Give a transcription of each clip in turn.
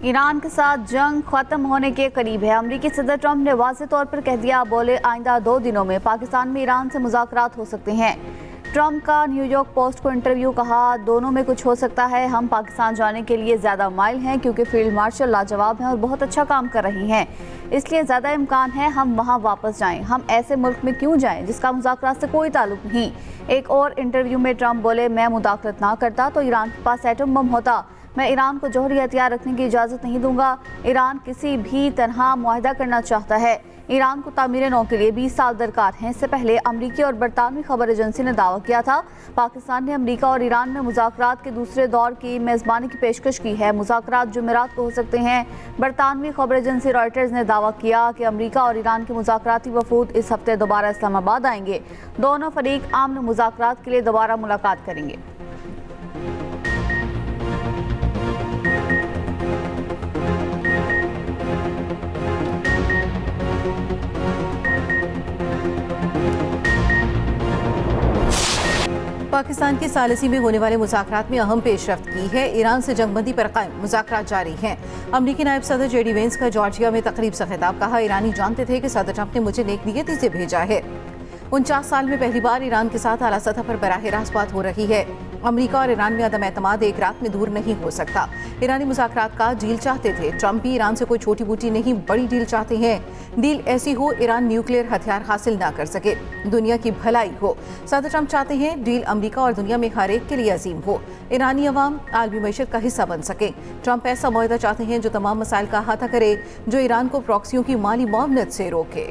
Iran के साथ जंग खत्म होने के करीब है। अमेरिकी सदर ट्रंप ने वाज़ेह तौर पर कह दिया, बोले आइंदा 2 दिनों में पाकिस्तान में ईरान से मुज़ाकरात हो सकते हैं। ट्रंप का न्यूयॉर्क पोस्ट को इंटरव्यू, कहा दोनों में कुछ हो सकता है। हम पाकिस्तान जाने के लिए ज़्यादा माइल हैं क्योंकि फील्ड मार्शल लाजवाब हैं और बहुत अच्छा काम कर रही हैं, इसलिए ज़्यादा इम्कान है हम वहाँ वापस जाएं। हम ऐसे मुल्क में क्यों जाएं जिसका मुज़ाकरात से कोई ताल्लुक नहीं। एक और इंटरव्यू में ट्रंप बोले, मैं मुदाखलत ना करता तो ईरान के पास एटम बम होता। मैं ईरान को जौहरी हथियार रखने की इजाज़त नहीं दूंगा। ईरान किसी भी तरह मुआहदा करना चाहता है। ईरान को तामीर नौ के लिए 20 साल दरकार हैं। इससे पहले अमरीकी और बरतानवी खबर एजेंसी ने दावा किया था पाकिस्तान ने अमरीका और ईरान में मुज़ाकरात के दूसरे दौर की मेज़बानी की पेशकश की है। मुज़ाकरात जुमेरात को हो सकते हैं। बरतानवी खबर एजेंसी रॉयटर्स ने दावा किया कि अमरीका और ईरान के मुज़ाकराती वफूद इस हफ्ते दोबारा इस्लामाबाद आएंगे। दोनों फरीक आमन मुज़ाकरात के लिए दोबारा मुलाकात करेंगे। पाकिस्तान की सालिसी में होने वाले मुज़ाकरात में अहम पेशरफ्त की है। ईरान से जंगबंदी पर कायम मुज़ाकरात जारी हैं। अमरीकी नायब सदर जेडी वेंस का जॉर्जिया में तकरीब से खिताब, कहा ईरानी जानते थे कि सदर ट्रंप ने मुझे नेक नियति से भेजा है। 49 साल में पहली बार ईरान के साथ आला सतह पर बराह रास्त बात हो रही है। अमरीका और ईरान में अदम एतमाद एक रात में दूर नहीं हो सकता। ईरानी मुज़ाकरात का डील चाहते थे। ट्रंप भी ईरान से कोई छोटी बूटी नहीं, बड़ी डील चाहते हैं। डील ऐसी हो ईरान न्यूक्लियर हथियार हासिल ना कर सके, दुनिया की भलाई हो। सदर ट्रंप चाहते हैं डील अमरीका और दुनिया में हर एक के लिए अजीम हो, ईरानी अवाम आलमी मईशत का हिस्सा बन सके। ट्रंप ऐसा मुआहदा चाहते हैं जो तमाम मसाइल का अहाता करे, जो ईरान को प्रॉक्सियों की माली मुआवनत से रोके।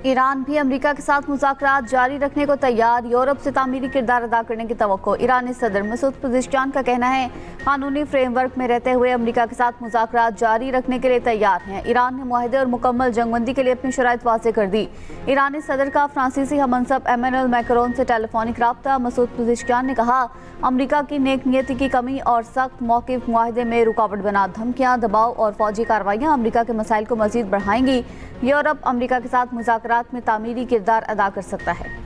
ईरान भी अमेरिका के साथ मुज़ाकरात जारी रखने को तैयार। यूरोप से तामीरी किरदार अदा करने की तवक्को। ईरानी सदर मसूद पज़ेश्कियान का कहना है कानूनी फ्रेमवर्क में रहते हुए अमेरिका के साथ मुज़ाकरात जारी रखने के लिए तैयार हैं। ईरान ने मुआहदे और मुकम्मल जंगबंदी के लिए अपनी शराइत वाज़ेह कर दी। ईरानी सदर का फ्रांसीसी हममनसब एमेनुएल मैक्रोन से टेलीफोनिक राब्ता। मसूद पज़ेश्कियान ने कहा अमरीका की नेक नियति की कमी और सख्त मौक़िफ़ मुआहदे में रुकावट बना। धमकियाँ, दबाव और फौजी कार्रवाइयाँ अमरीका के मसाइल को मज़ीद बढ़ाएंगी। यूरोप अमरीका के साथ मुज़ाकरात में तामीरी किरदार अदा कर सकता है।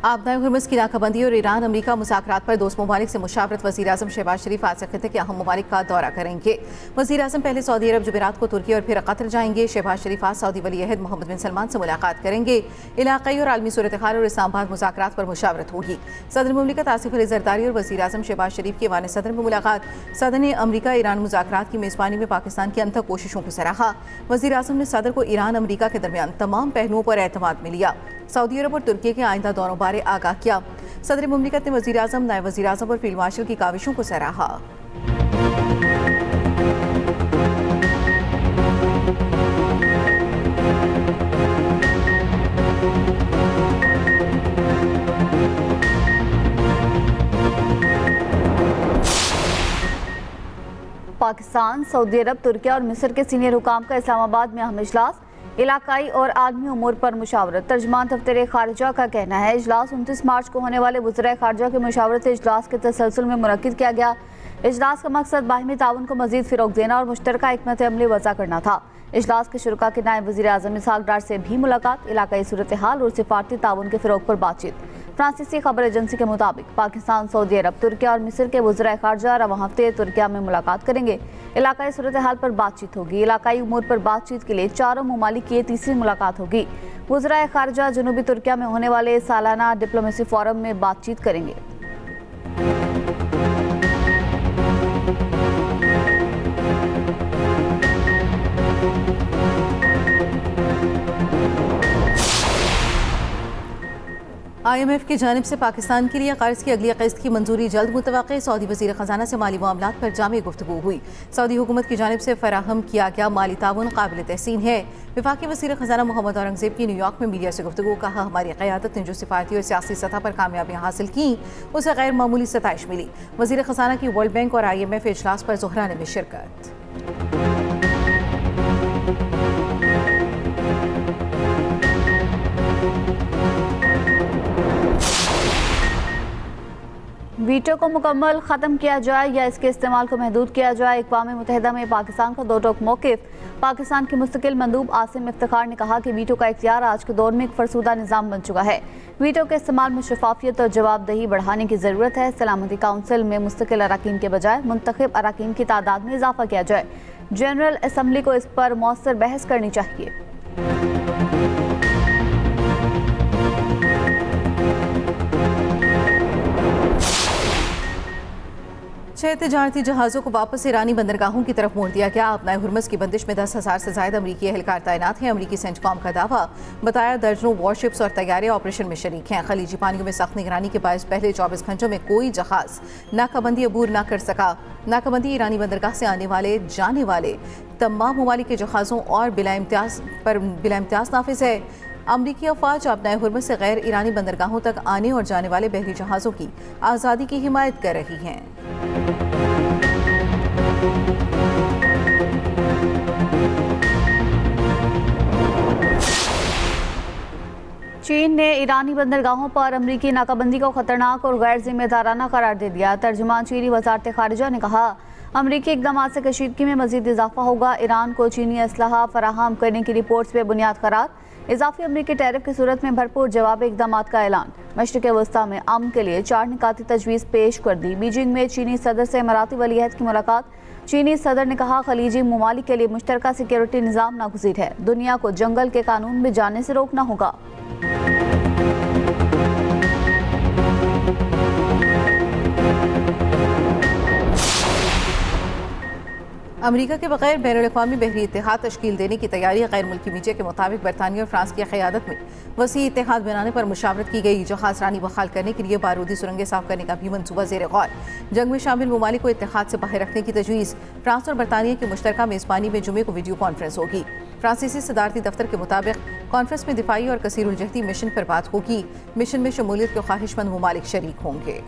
आबदाए हुर्मुज़ की नाकाबंदी और ईरान अमरीका मुज़ाकरात पर दोस्त ममालिक से मुशावरत। वज़ीर आज़म शहबाज शरीफ आज से खिते के अहम ममालिक का दौरा करेंगे। वज़ीर आज़म पहले सऊदी अरब, जुमेरात को तुर्की और फिर कतर जाएंगे। शहबाज शरीफ आज सऊदी वली अहद मोहम्मद बिन सलमान से मुलाकात करेंगे। इलाक़ाई और आलमी सूरत हाल और इस्लामाबाद मुज़ाकरात पर मुशावरत होगी। सदर मुमलिकत आसिफ अली ज़रदारी और वज़ीर आज़म शहबाज शरीफ की वान सदर में मुलाकात। सदर ने अमरीका ईरान मुज़ाकरात की मेज़बानी में पाकिस्तान की अनथक कोशिशों को सराहा। वज़ीर आज़म ने सदर को ईरान अमरीका के दरमियान तमाम पहलुओं पर एतमाद में लिया। सऊदी अरब और तुर्की के आइंदा दौरों बारे आगाह किया। सदर मुमलिकत ने वज़ीर आज़म, नायब वज़ीर आज़म और फील्ड मार्शल की काविशों को सराहा। पाकिस्तान, सऊदी अरब, तुर्की और मिस्र के सीनियर हुकाम का इस्लामाबाद में अहम इजलास। इलाकाई और आदमी उमूर पर मुशावरत। तर्जमान दफ्तर खारजा का कहना है इजलास 29 मार्च को होने वाले वज़ीर खारजा के मुशावरत इजलास के तसलसल में मुनक्किद किया गया। इजलास का मकसद बाहिमी ताउन को मज़ीद फ़रोग़ देना और मुश्तरका हिकमत अमली वज़ा करना था। इजलास के शुरा के नायब वज़ीर आज़म इसहाक़ डार से भी मुलाकात। इलाकाई सूरत हाल और सिफारती ताउन के फ़रोग़ पर बातचीत। फ्रांसीसी खबर एजेंसी के मुताबिक पाकिस्तान, सऊदी अरब, तुर्की और मिस्र के वज़ीर खारजा रवां हफ्ते तुर्किया में मुलाकात करेंगे। इलाकाई सूरत हाल पर बातचीत होगी। इलाकाई उमूर पर बातचीत के लिए चारों ममालिक की तीसरी मुलाकात होगी। वज़ीर खारजा जनूबी तुर्किया में होने वाले सालाना डिप्लोमेसी फोरम में बातचीत करेंगे। IMF की जानिब से पाकिस्तान के लिए कर्ज की अगली किस्त की मंजूरी जल्द मुतवक्किल। सऊदी वज़ीर ख़जाना से माली मामलात पर जामे गुफ्तगू हुई। सऊदी हुकूमत की जानिब से फराहम किया गया माली ताउन काबिल तहसीन है। वफाकी वज़ीर ख़जाना मोहम्मद औरंगज़ेब की न्यूयॉर्क में मीडिया से गुफ्तगू, कहा हमारी क़यादत ने जो सिफारती और सियासी सतह पर कामयाबियाँ हासिल की उसे गैर मामूली सताइश मिली। वज़ीर ख़जाना की वर्ल्ड बैंक और IMF इजलास पर ज़ोहराने में शिरकत। वीटो को मुकम्मल ख़त्म किया जाए या इसके इस्तेमाल को महदूद किया जाए। अक़वाम मुत्तहिदा में पाकिस्तान का दो टोक मौक़िफ़। पाकिस्तान के मुस्तकिल मंदूब आसिम इफ्तिखार ने कहा कि वीटो का इख्तियार आज के दौर में एक फरसूदा निज़ाम बन चुका है। वीटो के इस्तेमाल में शफाफियत और जवाबदेही बढ़ाने की ज़रूरत है। सलामती काउंसिल में मुस्तकिल अराकीन के बजाय मुंतखब अराकीन की तादाद में इजाफा किया जाए। जनरल असम्बली को इस पर मौसर बहस करनी चाहिए। छह तिजारती जहाज़ों को वापस ईरानी बंदरगाहों की तरफ मोड़ दिया गया। अपना हुर्मस की बंदिश में 10,000 से ज्यादा अमरीकी एहलकार तैनात हैं। अमरीकी सेंटकॉम का दावा, बताया दर्जनों वॉरशिप्स और तैयारे ऑपरेशन में शरीक हैं। खलीजी पानियों में सख्त निगरानी के बायस पहले 24 घंटों में कोई जहाज नाकाबंदी अबूर न कर सका। नाकाबंदी ईरानी बंदरगाह से आने वाले जाने वाले तमाम ममालिक के जहाज़ों और बिला इम्तियाज नाफिज है। अमरीकी अफवाज अपना हुर्मस से गैर ईरानी बंदरगाहों तक आने और जाने वाले बहरी जहाज़ों की आज़ादी की हिमायत कर रही हैं। चीन ने ईरानी बंदरगाहों पर अमरीकी नाकाबंदी को खतरनाक और गैर जिम्मेदाराना करार दे दिया। तर्जुमान चीनी वजारत खारिजा ने कहा, अमरीकी इकदाम से कशीदगी में मजीद इजाफा होगा। ईरान को चीनी असलहा फराहम करने की रिपोर्ट्स पर बुनियाद करार। इजाफी अमरीकी टैरिफ की सूरत में भरपूर जवाबी इकदाम का ऐलान। मशरिक़ वस्ता में अमन के लिए 4 निकाती तजवीज़ पेश कर दी। बीजिंग में चीनी सदर से इमाराती वलीअहद की मुलाकात। चीनी सदर ने कहा, खलीजी ममालिक के लिए मुश्तरका सिक्योरिटी निज़ाम नागुज़ीर है। दुनिया को जंगल के कानून में जाने से रोकना होगा। अमरीका के बगैर बैनुल-अक़वामी बहरी इत्तेहाद तश्कील देने की तैयारी। गैर मुल्की मीडिया के मुताबिक बरतानिया और फ्रांस की क़यादत में वसी इत्तेहाद बनाने पर मुशावरत की गई। जहाज रानी बहाल करने के लिए बारूदी सुरंगें साफ करने का भी मनसूबा ज़ेर गौर। जंग में शामिल ममालिक को इत्तेहाद से बाहर रखने की तजवीज़। फ्रांस और बरतानिया की मुश्तरका मेज़बानी में जुमे को वीडियो कॉन्फ्रेंस होगी। फ्रांसीसी सदारती दफ्तर के मुताबिक कॉन्फ्रेंस में दिफाई और कसीरुल जहदी मिशन पर बात होगी। मिशन में शमूलियत के ख्वाहिशमंद ममालिक शरीक होंगे।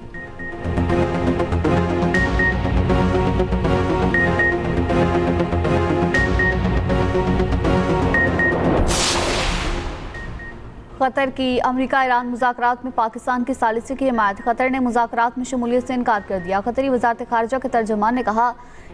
कतर की अमरीका ईरान मुज़ाकरात में पाकिस्तान की सालिसी की हिमायत। कतर ने मुज़ाकरात में शमूलियत से इनकार कर दिया। कतरी वज़ारत खारिजा के तर्जुमान ने कहा,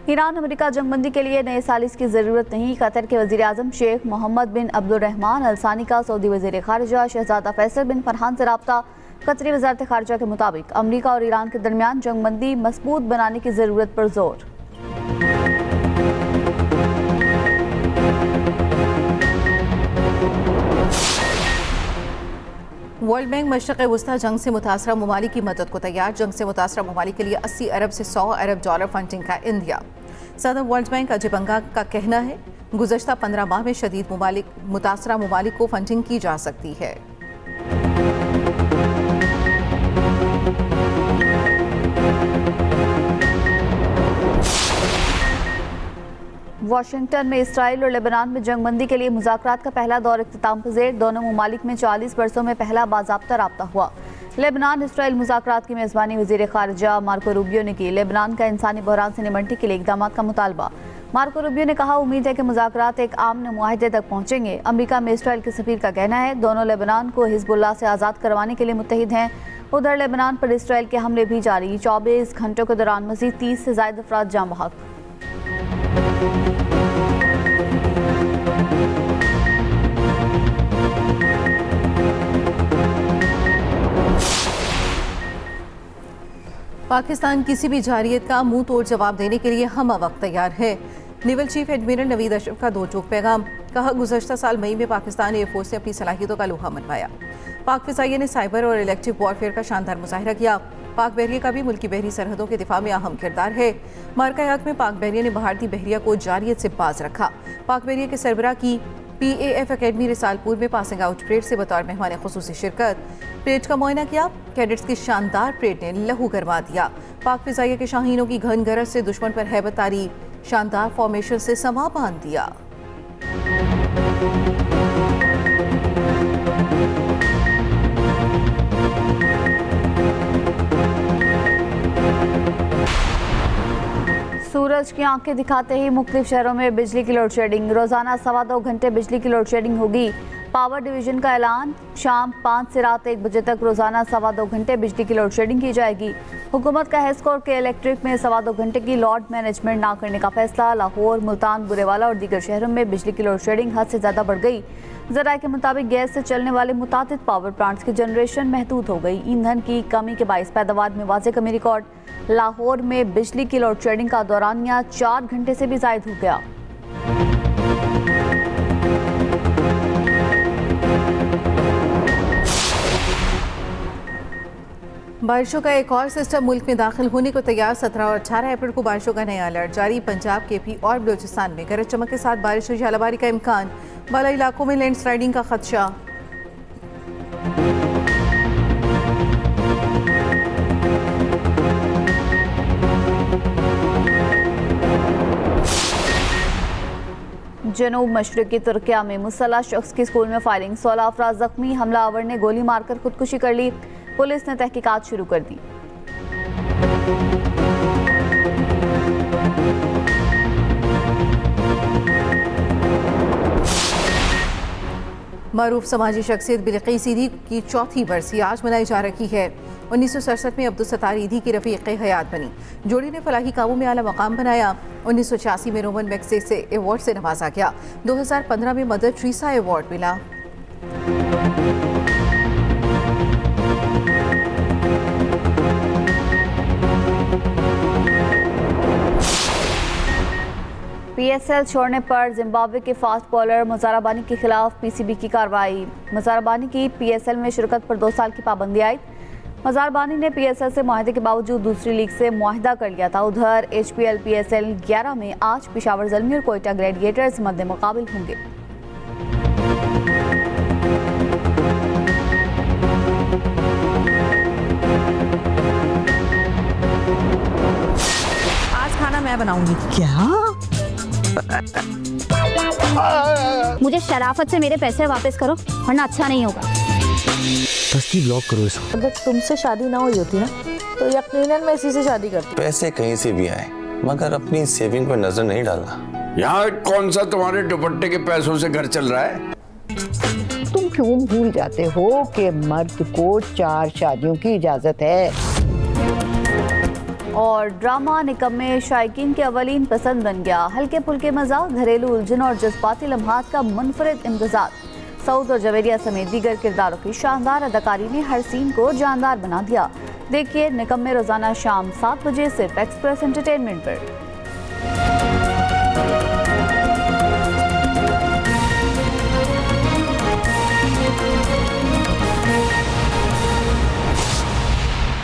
ईरान अमरीका जंगबंदी के लिए नए सालिस की ज़रूरत नहीं। कतर के वज़ीर आज़म शेख मोहम्मद बिन अब्दुर्रहमान अल सानी का सऊदी वज़ीर खारिजा शहजादा फैसल बिन फरहान से रब्ता। कतरी वज़ारत खारिजा के मुताबिक अमरीका और ईरान के दरमियान जंगबंदी मजबूत बनाने की ज़रूरत पर जोर। वर्ल्ड बैंक मशरक़ वस्ता जंग से मुतासरा ममालिक की मदद को तैयार। जंग से मुतासरा ममालिक के लिए 80 अरब से 100 अरब डॉलर फंडिंग का इंदिया। सदर वर्ल्ड बैंक अजय बंगा का कहना है, गुज़श्ता 15 माह में शदीद मुतासरा ममालिक को फंडिंग की जा सकती है। वाशिंगटन में इसराइल और लेबनान में जंगबंदी के लिए मुज़ाकरात का पहला दौर इख्तिताम पज़ीर। दोनों ममालिक में 40 बरसों में पहला बाज़ाब्ता राब्ता हुआ। लेबनान इसराइल मुज़ाकरात की मेज़बानी वज़ीर खारिजा मार्को रूबियो ने की। लेबनान का इंसानी बहरान से निमटने के लिए इक़दाम का मुतालबा। मार्को रूबियो ने कहा, उम्मीद है कि मुज़ाकरात एक आमन मुआहदे तक पहुँचेंगे। अमरीका में इसराइल के सफ़ीर का कहना है, दोनों लेबनान को हिज़्बुल्लाह से आज़ाद करवाने के लिए मुत्तहिद हैं। उधर लेबनान पर इसराइल के हमले भी जारी। 24 घंटों के दौरान मज़ीद 30 से ज़ायद अफराद जाँ बहक। पाकिस्तान किसी भी जारियत का मुंह तोड़ जवाब देने के लिए हम वक्त तैयार है। Naval chief admiral Naveed Ashraf का दो टोक पैगाम। कहा, गुज़श्ता साल मई में पाकिस्तान एयरफोर्स ने अपनी सलाहियतों का लोहा मनवाया। पाक फ़िज़ाइया ने साइबर और इलेक्ट्रिक वॉरफेयर का शानदार मुजाहिरा किया। पाक बहरिया का भी मुल्की बहरी सरहदों के दिफा में अहम किरदार है। मार्का हक में पाक बहरिया ने भारतीय बहरिया को जारियत से बाज रखा। पाक बहरिया के सरबराह की PAF अकेडमी रिसालपुर में पासिंग आउट परेड से बतौर मेहमान खुसूसी शिरकत। परेड का मुआयना किया। कैडेट्स की शानदार परेड ने लहू गरमा दिया। पाक फ़िज़ाइया के शाहीनों की घन गरज से दुश्मन पर हैबत तारी। शानदार फॉर्मेशन से समा बांध दिया। सूरज की आंखें दिखाते ही मुख्तलिफ शहरों में बिजली की लोड शेडिंग। रोजाना 2.25 घंटे बिजली की लोड शेडिंग होगी। पावर डिवीजन का ऐलान, शाम 5 से रात 1 बजे तक रोजाना 2.25 घंटे बिजली की लोड शेडिंग की जाएगी। हुकूमत का हेस्को के इलेक्ट्रिक में 2.25 घंटे की लोड मैनेजमेंट ना करने का फैसला। लाहौर, मुल्तान, बुरेवाला और दीगर शहरों में बिजली की लोड शेडिंग हद से ज़्यादा बढ़ गई। ज़राए के मुताबिक गैस से चलने वाले मुतादिद पावर प्लांट्स की जनरेशन महदूद हो गई। ईंधन की कमी के बाइस पैदावार में वाज़ेह कमी रिकॉर्ड। लाहौर में बिजली की लोड शेडिंग का दौरानिया 4 घंटे से भी ज़ायद हो गया। बारिशों का एक और सिस्टम मुल्क में दाखिल होने को तैयार। 17 और 18 अप्रैल को बारिशों का नया अलर्ट जारी। पंजाब, केपी और बलूचिस्तान में गरज चमक के साथ बारिश और झालाबारी का इम्कान। बाला इलाकों में लैंडस्लाइडिंग का खदशा। जनूब मशरकी तुर्किया में मुसल्लह शख्स की स्कूल में फायरिंग, 16 अफराद जख्मी। हमलावर ने गोली मारकर खुदकुशी कर ली। पुलिस ने तहकीकात शुरू कर दी। मारूफ समाजी शख्सियत बिल्किस ईदी की चौथी बरसी आज मनाई जा रही है। 1967 में अब्दुल सत्तार ईदी की रफ़ीक़ हयात बनी। जोड़ी ने फलाही कामों में आला मकाम बनाया। 1986 में रोमन मैग्सेसे अवार्ड से नवाजा गया। 2015 में मदर ट्रीसा अवार्ड मिला। PSL छोड़ने पर जिम्बाब्वे के फास्ट बॉलर मुजाराबानी के खिलाफ PCB की कार्रवाई। मुजाराबानी की PSL में शिरकत पर 2 साल की पाबंदी आई। मुजाराबानी ने PSL से मुआहदे के बावजूद दूसरी लीग से मुआहदा कर लिया था। उधर HPL PSL 11 में आज पेशावर ज़ल्मी और कोयटा ग्लैडिएटर्स मद्दे मुकाबिल होंगे। आज खाना मैं बनाऊंगी। क्या? मुझे शराफत से मेरे पैसे वापस करो वरना अच्छा नहीं होगा। तस्की ब्लॉक करो इसको। अगर तुमसे शादी ना हुई होती ना तो यकीनन मैं इसी से शादी करती। पैसे कहीं से भी आए मगर अपनी सेविंग पर नजर नहीं डालना। यहाँ कौन सा तुम्हारे दुपट्टे के पैसों से घर चल रहा है? तुम क्यों भूल जाते हो कि मर्द को 4 शादियों की इजाजत है। और ड्रामा निकम्मे शायकीन के अवलीन पसंद बन गया। हल्के फुल्के मजाक, घरेलू उलझन और जज्बाती लम्हात का मुनफरिद इम्तिजाज। सऊद और जवेरिया समेत दीगर किरदारों की शानदार अदाकारी ने हर सीन को जानदार बना दिया। देखिए निकम्मे रोजाना शाम 7 बजे सिर्फ एक्सप्रेस एंटरटेनमेंट पर।